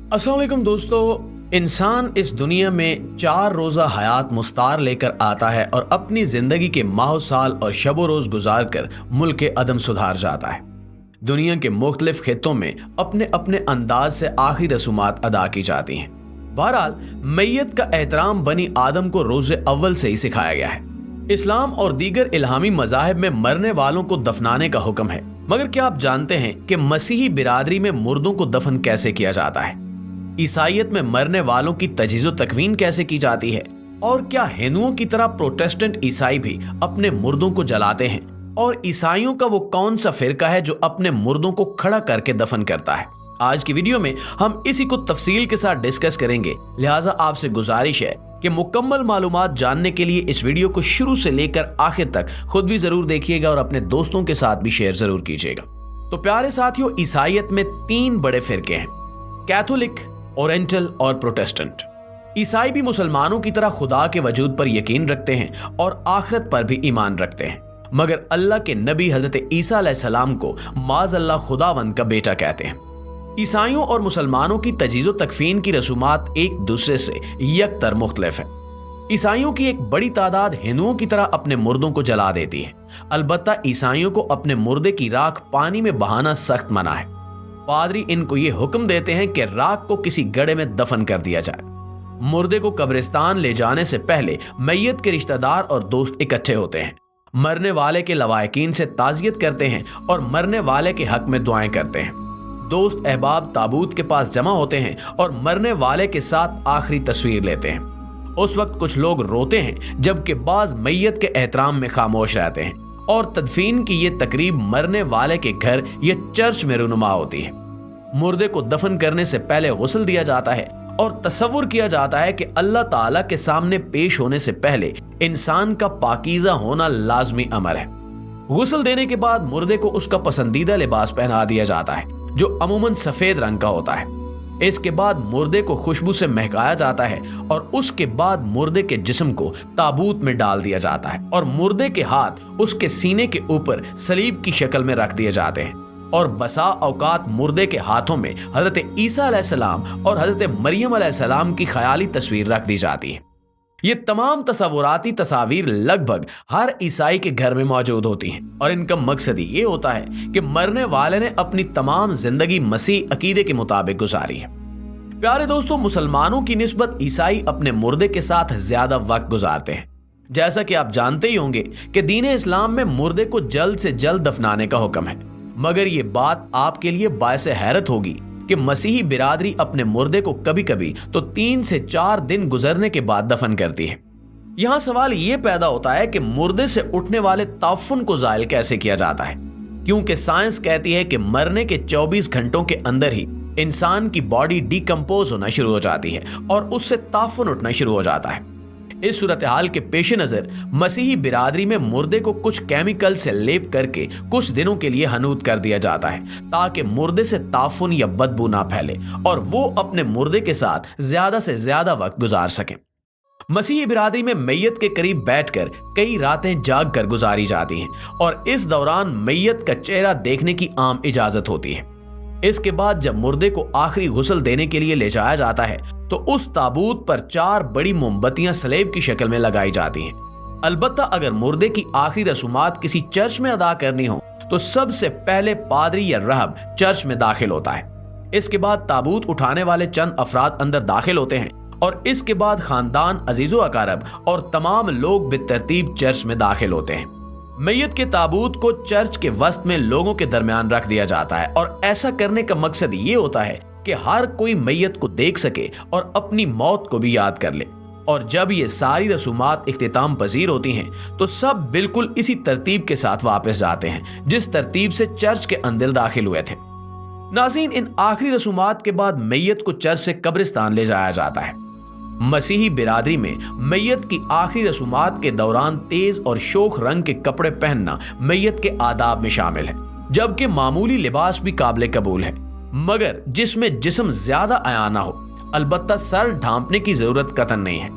अस्सलाम वालेकुम दोस्तों, इंसान इस दुनिया में 4 रोज़ा हयात मुस्तार लेकर आता है और अपनी जिंदगी के माह साल और शब रोज गुजार कर मुल्क के अदम सुधार जाता है। दुनिया के मुख्तलिफ खित्तों में अपने अपने अंदाज से आखिरी रसूमात अदा की जाती हैं। बहरहाल मैयत का एहतराम बनी आदम को रोज़े अव्वल से ही सिखाया गया है। इस्लाम और दीगर इल्हामी मज़ाहिब में मरने वालों को दफनाने का हुक्म है, मगर क्या आप जानते हैं कि मसीही बिरादरी में मुर्दों को दफन कैसे किया जाता है? ईसाईयत में मरने वालों की तजहीज़ो तकवीन कैसे की जाती है? और क्या हिंदुओं की तरह प्रोटेस्टेंट ईसाई भी अपने मुर्दों को जलाते हैं? और ईसाइयों का वो कौन सा फिरका है जो अपने मुर्दों को खड़ा करके दफन करता है? आज की वीडियो में हम इसी को तफसील के साथ डिस्कस करेंगे, लिहाजा आपसे गुजारिश है कि मुकम्मल मालूमात जानने के लिए इस वीडियो को शुरू से लेकर आखिर तक खुद भी जरूर देखिएगा और अपने दोस्तों के साथ भी शेयर जरूर कीजिएगा। तो प्यारे साथियों, ईसाईयत में 3 बड़े फिरके हैं: कैथोलिक, ओरिएंटल और प्रोटेस्टेंट। ईसाई भी मुसलमानों की तरह खुदा के वजूद पर यकीन रखते हैं और आखिरत पर भी ईमान रखते हैं, मगर अल्लाह के नबी हजरत ईसा अलैहिस्सलाम को माज़अल्लाह खुदावंद का बेटा कहते हैं। ईसाइयों और मुसलमानों की तजहीज़ो तकफीन की रसूमात एक दूसरे से यकतर मुख्तलिफ है। ईसाइयों की एक बड़ी तादाद हिंदुओं की तरह अपने मुर्दों को जला देती है, अलबत्ता ईसाइयों को अपने मुर्दे की राख पानी में बहाना सख्त मना है। पादरी इनको ये हुक्म देते हैं कि राख को किसी गड्ढे में दफन कर दिया जाए। मुर्दे को कब्रिस्तान ले जाने से पहले मैयत के रिश्तेदार और दोस्त इकट्ठे होते हैं, मरने वाले के लवायकीन से ताज़ियत करते हैं और मरने वाले के हक में दुआएं करते हैं। दोस्त अहबाब ताबूत के पास जमा होते हैं और मरने वाले के साथ आखिरी तस्वीर लेते हैं। उस वक्त कुछ लोग रोते हैं, जबकि बाज मैयत के एहतराम में खामोश रहते हैं और तदफीन की ये तकरीब मरने वाले के घर या चर्च में रुनुमा होती है। मुर्दे को दफन करने से पहले गुस्ल दिया जाता है और तसव्वुर किया जाता है कि अल्लाह ताला के सामने पेश होने से पहले इंसान का पाकीज़ा होना लाजमी अमर है। गुस्ल देने के बाद मुर्दे को उसका पसंदीदा लिबास पहना दिया जाता है, जो अमूमन सफेद रंग का होता है। इसके बाद मुर्दे को खुशबू से महकाया जाता है और उसके बाद मुर्दे के जिस्म को ताबूत में डाल दिया जाता है और मुर्दे के हाथ उसके सीने के ऊपर सलीब की शक्ल में रख दिए जाते हैं और बसा औकात मुर्दे के हाथों में हजरत ईसा अलैहिस्सलाम और हजरत मरियम अलैहिस्सलाम की ख्याली तस्वीर रख दी जाती है। ये तमाम तसव्वुराती तस्वीर लगभग हर ईसाई के घर में मौजूद होती हैं और इनका मकसद ये होता है कि मरने वाले ने अपनी तमाम जिंदगी मसीह अकीदे के मुताबिक गुजारी है। प्यारे दोस्तों, मुसलमानों की निस्बत ईसाई अपने मुर्दे के साथ ज्यादा वक्त गुजारते हैं। जैसा कि आप जानते ही होंगे कि दीन इस्लाम में मुर्दे को जल्द से जल्द दफनाने का हुक्म है, मगर ये बात आपके लिए बायसे हैरत होगी कि मसीही बिरादरी अपने मुर्दे को कभी कभी तो 3 से 4 दिन गुजरने के बाद दफन करती है। यहाँ सवाल ये पैदा होता है कि मुर्दे से उठने वाले ताफुन को जायल कैसे किया जाता है, क्योंकि साइंस कहती है कि मरने के 24 घंटों के अंदर ही इंसान की बॉडी डिकम्पोज होना शुरू हो जाती है और उससे ताफुन उठना शुरू हो जाता है। इस सूरत हाल के पेश नजर मसीही बिरादरी में मुर्दे को कुछ केमिकल से लेप करके कुछ दिनों के लिए हनूद कर दिया जाता है, ताकि मुर्दे से ताफुन या बदबू ना फैले और वो अपने मुर्दे के साथ ज्यादा से ज्यादा वक्त गुजार सके। मसीही बिरादरी में मैयत के करीब बैठकर कई रातें जाग कर गुजारी जाती हैं और इस दौरान मैयत का चेहरा देखने की आम इजाजत होती है। इसके बाद जब मुर्दे को आखिरी गुस्ल देने के लिए ले जाया जाता है तो उस ताबूत पर 4 बड़ी मोमबत्तियां सलेब की शक्ल में लगाई जाती हैं। अलबत्ता अगर मुर्दे की आखिरी रसूमात किसी चर्च में अदा करनी हो तो सबसे पहले पादरी या रहब चर्च में दाखिल होता है। इसके बाद ताबूत उठाने वाले चंद अफराद अंदर दाखिल होते हैं और इसके बाद खानदान, अजीजो अकारब और तमाम लोग बेतरतीब चर्च में दाखिल होते हैं। मैयत के ताबूत को चर्च के वस्त में लोगों के दरमियान रख दिया जाता है और ऐसा करने का मकसद ये होता है कि हर कोई मैयत को देख सके और अपनी मौत को भी याद कर ले। और जब ये सारी रसूमात इख्तिताम पजीर होती हैं तो सब बिल्कुल इसी तरतीब के साथ वापस जाते हैं जिस तरतीब से चर्च के अंदर दाखिल हुए थे। नाज़रीन, इन आखिरी रसूमात के बाद मैयत को चर्च से कब्रिस्तान ले जाया जाता है। मसीही बिरादरी में मैयत की आखिरी रसूमात के दौरान तेज और शोख रंग के कपड़े पहनना मैयत के आदाब में शामिल है, जबकि मामूली लिबास भी काबिल कबूल है, मगर जिसमें जिस्म ज्यादा अया ना हो। अलबत्ता सर ढांपने की जरूरत कतन नहीं है।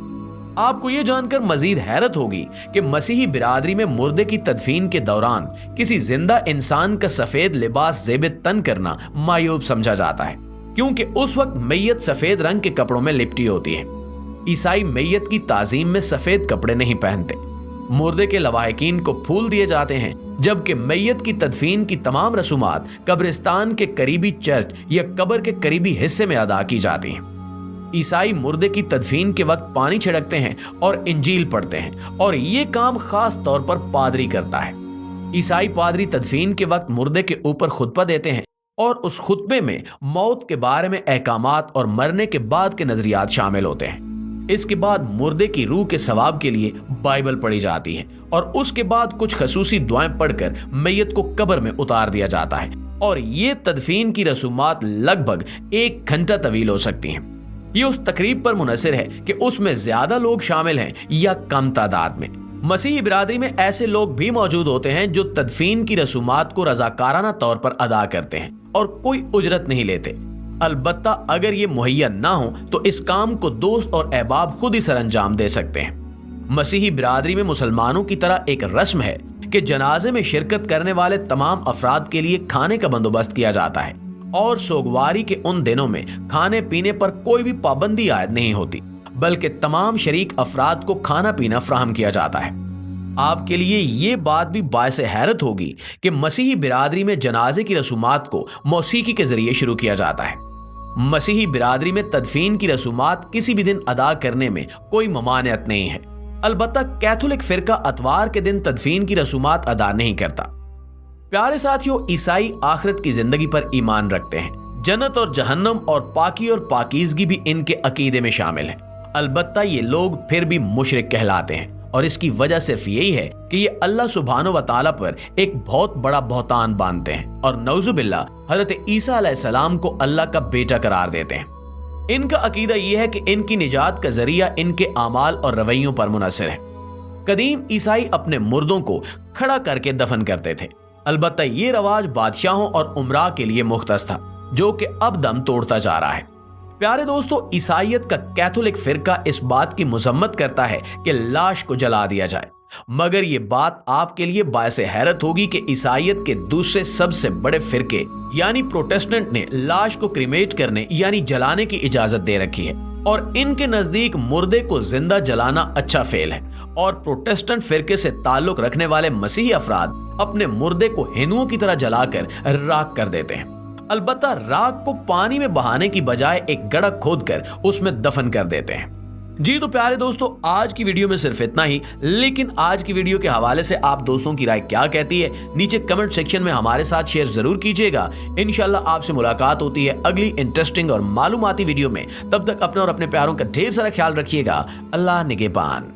आपको ये जानकर मजीद हैरत होगी कि मसीही बिरादरी में मुर्दे की तदफीन के दौरान किसी जिंदा इंसान का सफेद लिबास ज़ेब तन करना मायूब समझा जाता है। क्योंकि उस वक्त मैयत सफेद रंग के कपड़ों में लिपटी होती है। ईसाई मैयत की ताजीम में सफेद कपड़े नहीं पहनते। मुर्दे के लवाहिकीन को फूल दिए जाते हैं, जबकि मैयत की तदफीन की तमाम रसूमात कब्रिस्तान के करीबी चर्च या कब्र के करीबी हिस्से में अदा की जाती हैं। ईसाई मुर्दे की तदफीन के वक्त पानी छिड़कते हैं और इंजील पढ़ते हैं, और ये काम खास तौर पर पादरी करता है। ईसाई पादरी तदफीन के वक्त मुर्दे के ऊपर खुतबा देते हैं और उस खुतबे में मौत के बारे में अहकामात और मरने के बाद के नजरियात शामिल होते हैं। इसके बाद मुर्दे की रूह के सवाब के लिए बाइबल पढ़ी जाती है और उसके बाद कुछ खसूसी दुआएं पढ़कर मैयत को कब्र में उतार दिया जाता है, और ये तदफीन की रसूमात लगभग 1 घंटा तवील हो सकती हैं। ये उस तकरीब पर मुनहसर है कि उसमें ज्यादा लोग शामिल हैं या कम तादाद में। मसीही बिरादरी में ऐसे लोग भी मौजूद होते हैं जो तदफीन की रसूमात को रजाकाराना तौर पर अदा करते हैं और कोई उजरत नहीं लेते। अलबत्ता अगर ये मुहैया ना हो तो इस काम को दोस्त और अहबाब खुद ही सरअंजाम दे सकते हैं। मसीही बिरादरी में मुसलमानों की तरह एक रस्म है कि जनाजे में शिरकत करने वाले तमाम अफराद के लिए खाने का बंदोबस्त किया जाता है, और सोगवारी के उन दिनों में खाने पीने पर कोई भी पाबंदी आयद नहीं होती, बल्कि तमाम शरीक अफराद को खाना पीना फराहम किया जाता है। आपके लिए ये बात भी बायसे हैरत होगी कि मसीही बिरादरी में जनाजे की रसूमात को मौसीकी के जरिए शुरू किया जाता है। मसीही बिरादरी में तदफीन की रसूमात किसी भी दिन अदा करने में कोई ममानियत नहीं है। अलबत्ता कैथोलिक फिरका अतवार के दिन तदफीन की रसूमात अदा नहीं करता। प्यारे साथियों, ईसाई आखिरत की जिंदगी पर ईमान रखते हैं। जन्नत और जहन्नम और पाकी और पाकीज़गी भी इनके अकीदे में शामिल है। अलबत्ता ये लोग फिर भी मुशरिक कहलाते हैं, और इसकी वजह सिर्फ यही है कि ये अल्लाह सुब्हानो व तआला पर एक बहुत बड़ा बहतान बांधते हैं और नऊजुबिल्लाह हजरत ईसा अलैहिस्सलाम को अल्लाह का बेटा करार देते हैं। इनका अकीदा यह है कि इनकी निजात का जरिया इनके आमाल और रवैयों पर मुनहसर है। कदीम ईसाई अपने मुर्दों को खड़ा करके दफन करते थे। अलबत्ता ये रवाज बादशाहों और उमरा के लिए मुख्तस था, जो कि अब दम तोड़ता जा रहा है। प्यारे दोस्तों, ईसाइयत का कैथोलिक फिरका इस बात की मजम्मत करता है कि लाश को जला दिया जाए, मगर ये बात आपके लिए बायसे हैरत होगी कि ईसाइयत के दूसरे सबसे बड़े फिरके यानी प्रोटेस्टेंट ने लाश को क्रीमेट करने यानी जलाने की इजाजत दे रखी है, और इनके नजदीक मुर्दे को जिंदा जलाना अच्छा फेल है। और प्रोटेस्टेंट फिरके से ताल्लुक रखने वाले मसीही अफराद अपने मुर्दे को हिंदुओं की तरह जलाकर राख कर देते हैं। अलबत्ता राख को पानी में बहाने की बजाय एक गड्ढा खोदकर उसमें दफन कर देते हैं। जी तो प्यारे दोस्तों, आज की वीडियो में सिर्फ इतना ही, लेकिन आज की वीडियो के हवाले से आप दोस्तों की राय क्या कहती है नीचे कमेंट सेक्शन में हमारे साथ शेयर जरूर कीजिएगा। इंशाल्लाह आपसे मुलाकात होती है अगली इंटरेस्टिंग और मालूमाती वीडियो में। तब तक अपने और अपने प्यारों का ढेर सारा ख्याल रखिएगा। अल्लाह निगहबान।